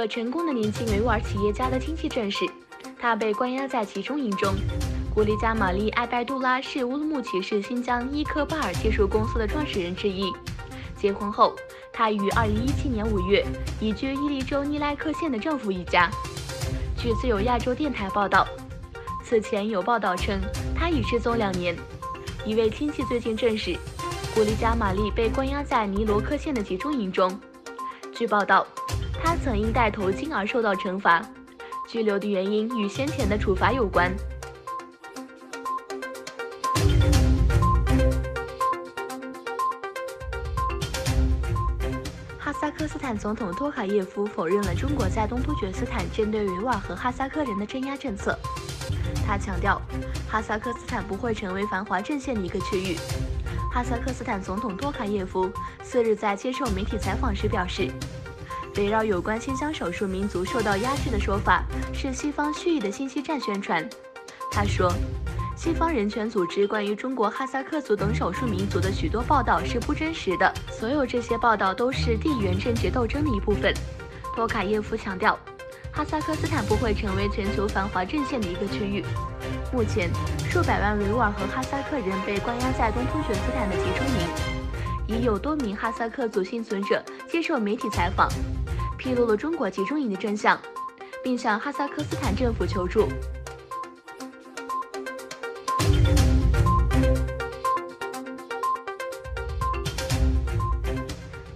个成功的年轻维吾尔企业家的亲戚证实，他被关押在集中营中。古力加玛丽·艾拜杜拉是乌鲁木齐市新疆伊科巴尔技术公司的创始人之一。结婚后，他于2017年5月移居伊犁州尼莱克县的丈夫一家。据自由亚洲电台报道，此前有报道称他已失踪2年。一位亲戚最近证实，古力加玛丽被关押在尼罗克县的集中营中。据报道，他曾因戴头巾而受到惩罚，拘留的原因与先前的处罚有关。哈萨克斯坦总统托卡耶夫否认了中国在东突厥斯坦针对维吾尔和哈萨克人的镇压政策。他强调，哈萨克斯坦不会成为反华阵线的一个区域。哈萨克斯坦总统托卡耶夫4日在接受媒体采访时表示，围绕有关新疆少数民族受到压制的说法是西方蓄意的信息战宣传。他说，西方人权组织关于中国哈萨克族等少数民族的许多报道是不真实的，所有这些报道都是地缘政治斗争的一部分。托卡耶夫强调，哈萨克斯坦不会成为全球反华阵线的一个区域。目前，数百万维吾尔和哈萨克人被关押在东突厥斯坦的集中营。已有多名哈萨克族幸存者接受媒体采访，披露了中国集中营的真相，并向哈萨克斯坦政府求助。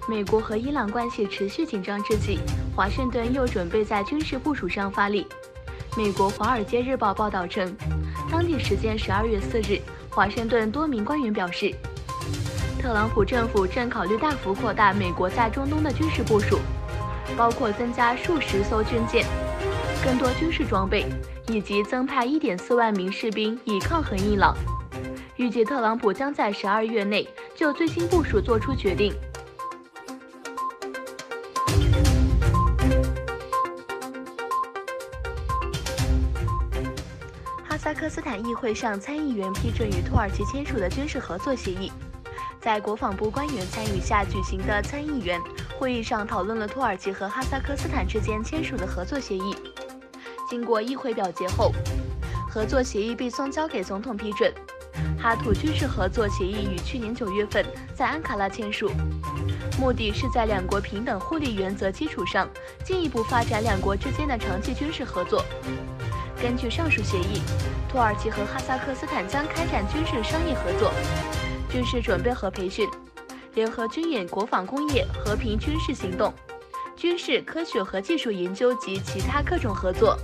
美国和伊朗关系持续紧张之际，华盛顿又准备在军事部署上发力。美国《华尔街日报》报道称，当地时间12月4日，华盛顿多名官员表示，特朗普政府正考虑大幅扩大美国在中东的军事部署，包括增加数十艘军舰、更多军事装备，以及增派1.4万名士兵以抗衡伊朗。预计特朗普将在12月内就最新部署做出决定。哈萨克斯坦议会上参议员批准与土耳其签署的军事合作协议。在国防部官员参与下举行的参议员会议上，讨论了土耳其和哈萨克斯坦之间签署的合作协议。经过议会表决后，合作协议被送交给总统批准。哈土军事合作协议于去年9月份在安卡拉签署，目的是在两国平等互利原则基础上，进一步发展两国之间的长期军事合作。根据上述协议，土耳其和哈萨克斯坦将开展军事商业合作、军事准备和培训、联合军演、国防工业、和平军事行动、军事科学和技术研究及其他各种合作。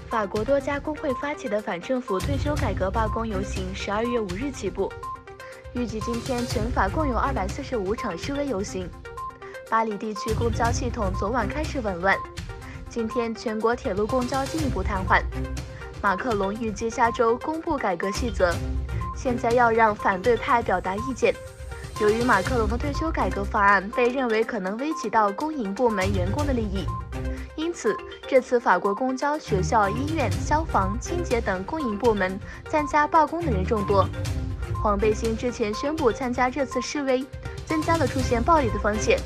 法国多家工会发起的反政府退休改革罢工游行12月5日起步，预计今天全法共有245场示威游行。巴黎地区公交系统昨晚开始紊乱，今天全国铁路公交进一步瘫痪。马克龙预计下周公布改革细则，现在要让反对派表达意见。由于马克龙的退休改革方案被认为可能危及到公营部门员工的利益，因此这次法国公交、学校、医院、消防、清洁等公营部门参加罢工的人众多。黄背心之前宣布参加这次示威，增加了出现暴力的风险。